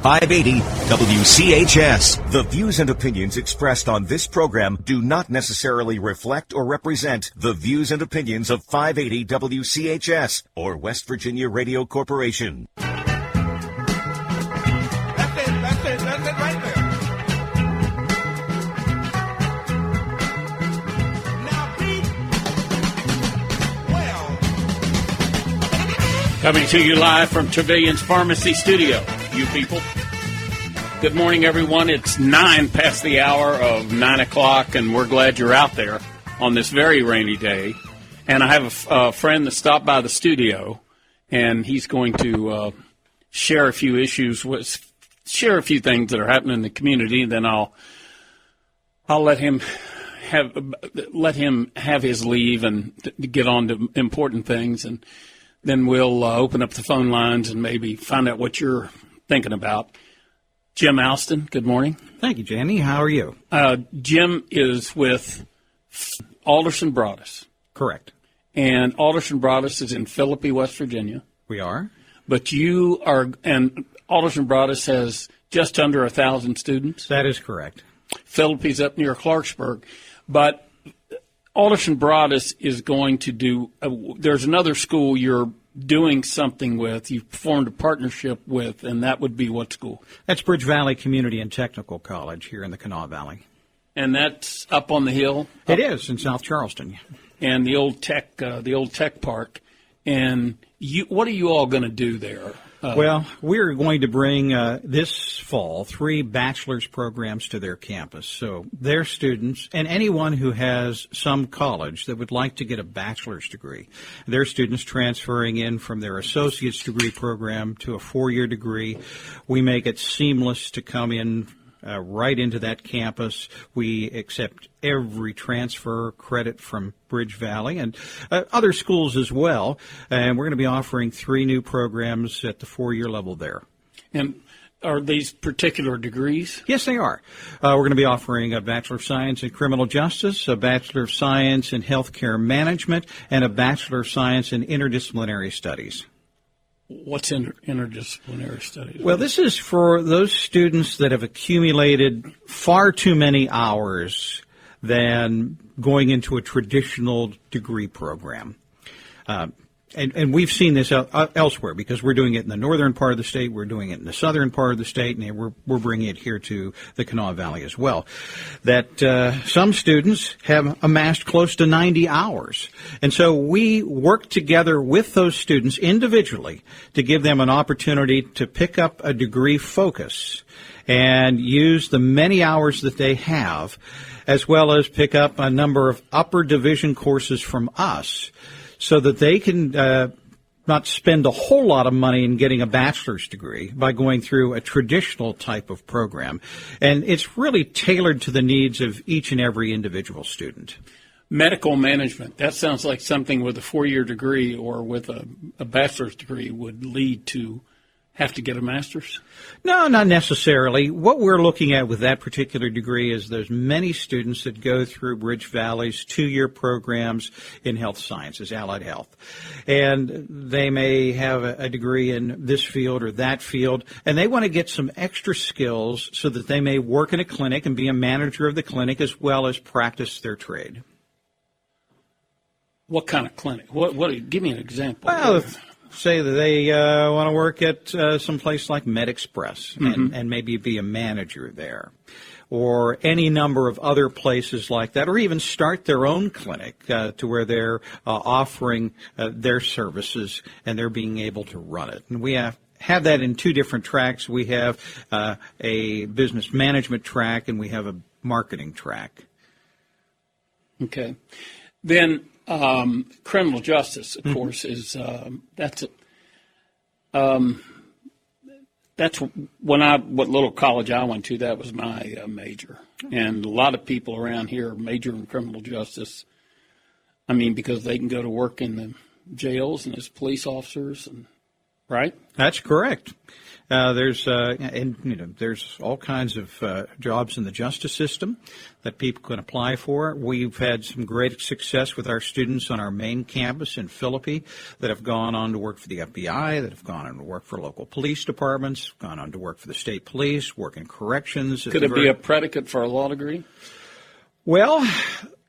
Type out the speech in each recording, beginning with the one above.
580 WCHS. The views and opinions expressed on this program do not necessarily reflect or represent the views and opinions of 580 WCHS or West Virginia Radio Corporation. That's it right there. Now read well. Coming to you live from Trevelyan's Pharmacy Studio, you people. Good morning, everyone. It's 9 past the hour of 9 o'clock, and we're glad you're out there on this very rainy day. And I have a friend that stopped by the studio, and he's going to share a few issues, share a few things that are happening in the community. Then I'll let him have his leave and get on to important things, and then we'll open up the phone lines and maybe find out what you're thinking about. Jim Owston, good morning. Thank you, Jamie. How are you? Jim is with Alderson Broaddus. Correct. And Alderson Broaddus is in Philippi, West Virginia. We are. But you are, and Alderson Broaddus has just under 1,000 students. That is correct. Philippi's up near Clarksburg. But Alderson Broaddus is going to do, there's another school you're doing something with, you've formed a partnership with, and that would be what school? That's BridgeValley Community and Technical College here in the Kanawha Valley. And that's up on the hill? It is, in South Charleston. And the old tech park. And what are you all going to do there? Well, we're going to bring this fall 3 bachelor's programs to their campus. So their students and anyone who has some college that would like to get a bachelor's degree, their students transferring in from their associate's degree program to a 4-year degree, we make it seamless to come in right into that campus. We accept every transfer credit from BridgeValley and other schools as well. And we're going to be offering 3 new programs at the 4-year level there. And are these particular degrees? Yes, they are. We're going to be offering a Bachelor of Science in Criminal Justice, a Bachelor of Science in Healthcare Management, and a Bachelor of Science in Interdisciplinary Studies. What's interdisciplinary studies? Well, this is for those students that have accumulated far too many hours than going into a traditional degree program. And we've seen this elsewhere because we're doing it in the northern part of the state, we're doing it in the southern part of the state, and we're bringing it here to the Kanawha Valley as well. That some students have amassed close to 90 hours. And so we work together with those students individually to give them an opportunity to pick up a degree focus and use the many hours that they have, as well as pick up a number of upper division courses from us, so that they can not spend a whole lot of money in getting a bachelor's degree by going through a traditional type of program. And it's really tailored to the needs of each and every individual student. Medical management, that sounds like something with a 4-year degree or with a bachelor's degree would lead to have to get a master's? No, not necessarily. What we're looking at with that particular degree is there's many students that go through BridgeValley's 2-year programs in health sciences, allied health. And they may have a degree in this field or that field, and they want to get some extra skills so that they may work in a clinic and be a manager of the clinic as well as practice their trade. What kind of clinic? Give me an example. Well, say that they want to work at some place like MedExpress and maybe be a manager there, or any number of other places like that, or even start their own clinic to where they're offering their services and they're being able to run it. And we have that in 2 different tracks. We have a business management track and we have a marketing track. Okay. Then criminal justice, of course, is that's what little college I went to. That was my major, and a lot of people around here major in criminal justice. I mean, because they can go to work in the jails and as police officers, and right? That's correct. There's all kinds of jobs in the justice system that people can apply for. We've had some great success with our students on our main campus in Philippi that have gone on to work for the FBI, that have gone on to work for local police departments, gone on to work for the state police, work in corrections. Could it be a predicate for a law degree? Well,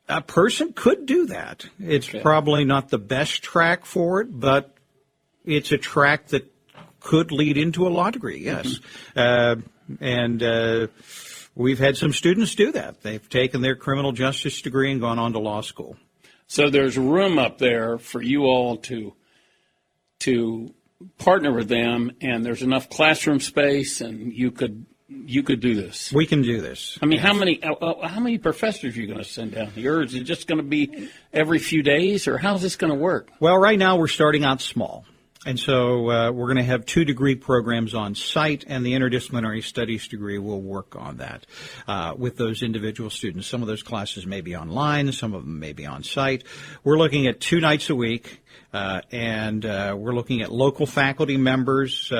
a person could do that. It's probably not the best track for it, but it's a track that could lead into a law degree, yes. And we've had some students do that. They've taken their criminal justice degree and gone on to law school. So there's room up there for you all to partner with them, and there's enough classroom space, and you could do this. We can do this. I mean, how many professors are you going to send down here? Is it just going to be every few days, or how's this going to work? Well, right now we're starting out small. And so we're going to have 2 degree programs on site, and the interdisciplinary studies degree will work on that with those individual students. Some of those classes may be online, some of them may be on site. We're looking at 2 nights a week, and we're looking at local faculty members,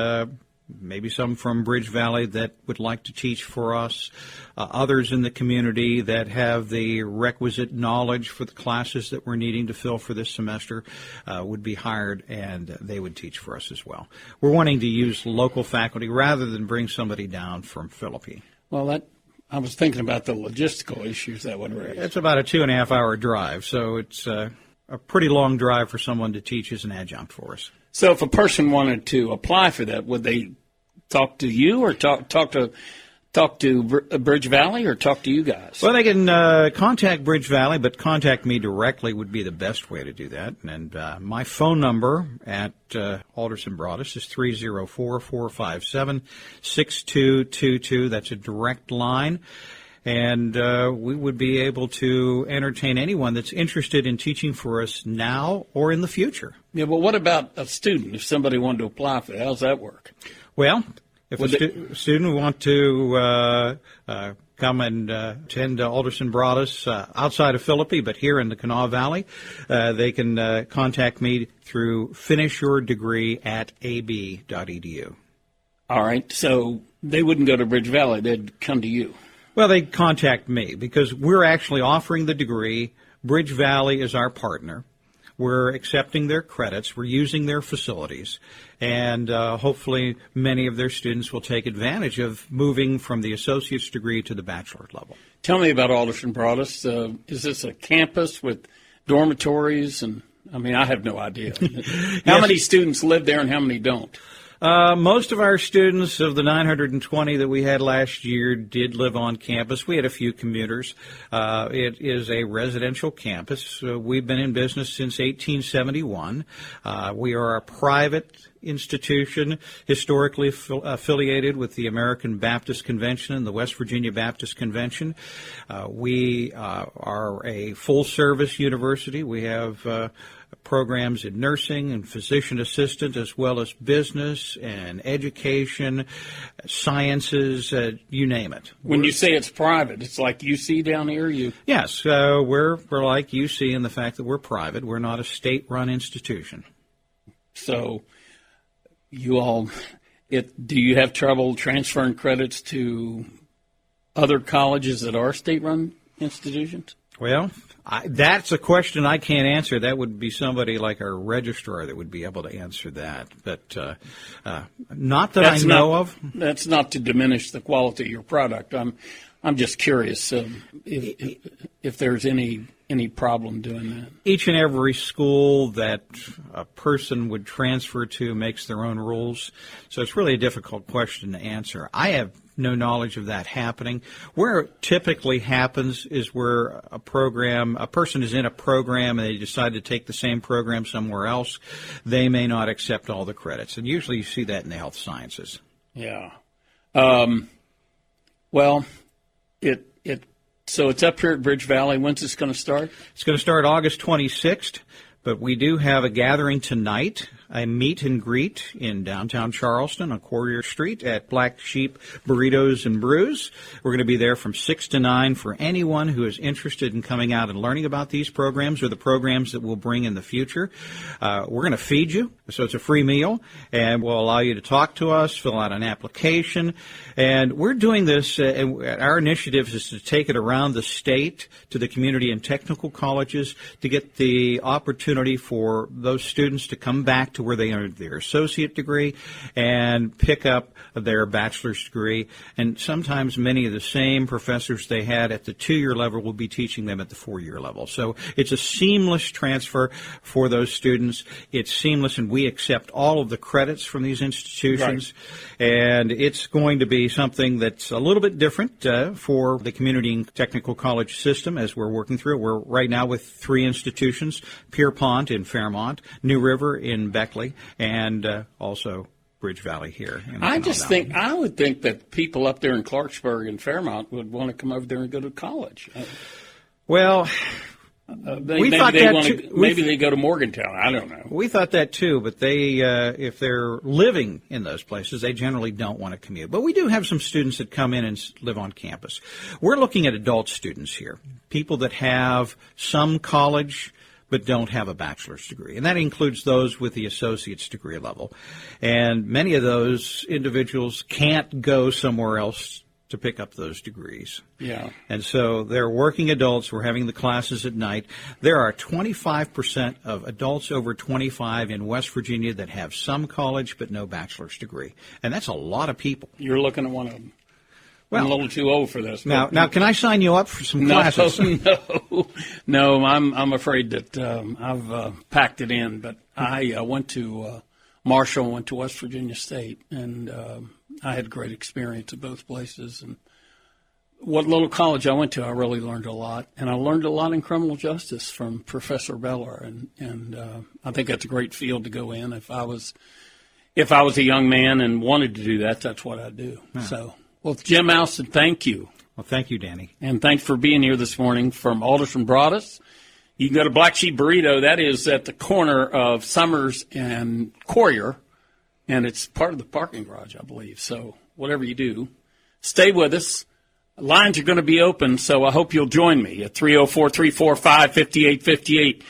maybe some from BridgeValley that would like to teach for us, others in the community that have the requisite knowledge for the classes that we're needing to fill for this semester would be hired, and they would teach for us as well. We're wanting to use local faculty rather than bring somebody down from Philippi. Well, I was thinking about the logistical issues that would raise. It's about a 2.5-hour drive, so it's a pretty long drive for someone to teach as an adjunct for us. So if a person wanted to apply for that, would they talk to you or talk to BridgeValley or talk to you guys? Well, they can contact BridgeValley, but contact me directly would be the best way to do that. And my phone number at Alderson Broaddus is 304-457-6222. That's a direct line. And we would be able to entertain anyone that's interested in teaching for us now or in the future. Yeah, but what about a student? If somebody wanted to apply for it, how does that work? Well, if a student want to come and attend Alderson Broaddus outside of Philippi, but here in the Kanawha Valley, they can contact me through finishyourdegree@ab.edu. All right, so they wouldn't go to BridgeValley. They'd come to you. Well, they'd contact me because we're actually offering the degree. BridgeValley is our partner. We're accepting their credits. We're using their facilities. And hopefully many of their students will take advantage of moving from the associate's degree to the bachelor's level. Tell me about Alderson Broaddus. Is this a campus with dormitories? And I mean, I have no idea. How many students live there and how many don't? Most of our students, of the 920 that we had last year, did live on campus. We had a few commuters. It is a residential campus. We've been in business since 1871. We are a private institution, historically affiliated with the American Baptist Convention and the West Virginia Baptist Convention. We are a full-service university. We have programs in nursing and physician assistant, as well as business and education, sciences, you name it. When you say it's private, it's like UC down here? Yes, we're like UC in the fact that we're private. We're not a state-run institution. So you all, do you have trouble transferring credits to other colleges that are state-run institutions? Well, that's a question I can't answer. That would be somebody like our registrar that would be able to answer that. But not that I know of. That's not to diminish the quality of your product. I'm just curious if there's any problem doing that. Each and every school that a person would transfer to makes their own rules. So it's really a difficult question to answer. I have no knowledge of that happening. Where it typically happens is where a person is in a program and they decide to take the same program somewhere else. They may not accept all the credits. And usually you see that in the health sciences. Yeah. Well, so it's up here at BridgeValley. When's this going to start? It's going to start August 26th. But we do have a gathering tonight a meet and greet in downtown Charleston on Courier Street at Black Sheep Burritos and Brews. We're going to be there from 6 to 9 for anyone who is interested in coming out and learning about these programs or the programs that we'll bring in the future. We're going to feed you, so it's a free meal, and we'll allow you to talk to us, fill out an application. And we're doing this, our initiative is to take it around the state to the community and technical colleges to get the opportunity for those students to come back to where they earned their associate degree and pick up their bachelor's degree. And sometimes many of the same professors they had at the 2-year level will be teaching them at the 4-year level. So it's a seamless transfer for those students. It's seamless, and we accept all of the credits from these institutions. Right. And it's going to be something that's a little bit different for the community and technical college system as we're working through. We're right now with 3 institutions, Pierpont in Fairmont, New River in Beckley, and also BridgeValley here. I would think that people up there in Clarksburg and Fairmont would want to come over there and go to college. Well, we thought that too. Maybe they go to Morgantown. I don't know. We thought that too, but they, if they're living in those places, they generally don't want to commute. But we do have some students that come in and live on campus. We're looking at adult students here, people that have some college but don't have a bachelor's degree. And that includes those with the associate's degree level. And many of those individuals can't go somewhere else to pick up those degrees. Yeah. And so they're working adults. We're having the classes at night. There are 25% of adults over 25 in West Virginia that have some college but no bachelor's degree. And that's a lot of people. You're looking at one of them. Well, I'm a little too old for this. Now, can I sign you up for some classes? No. I'm afraid that I've packed it in. But I went to Marshall, went to West Virginia State, and I had a great experience at both places. And what little college I went to, I really learned a lot. And I learned a lot in criminal justice from Professor Beller. And I think that's a great field to go in. If I was a young man and wanted to do that, that's what I'd do. Yeah. So. Well, Jim Owston, thank you. Well, thank you, Danny. And thanks for being here this morning from Alderson Broaddus. You can go to Black Sheep Burrito. That is at the corner of Summers and Courier, and it's part of the parking garage, I believe. So whatever you do, stay with us. Lines are going to be open, so I hope you'll join me at 304-345-5858.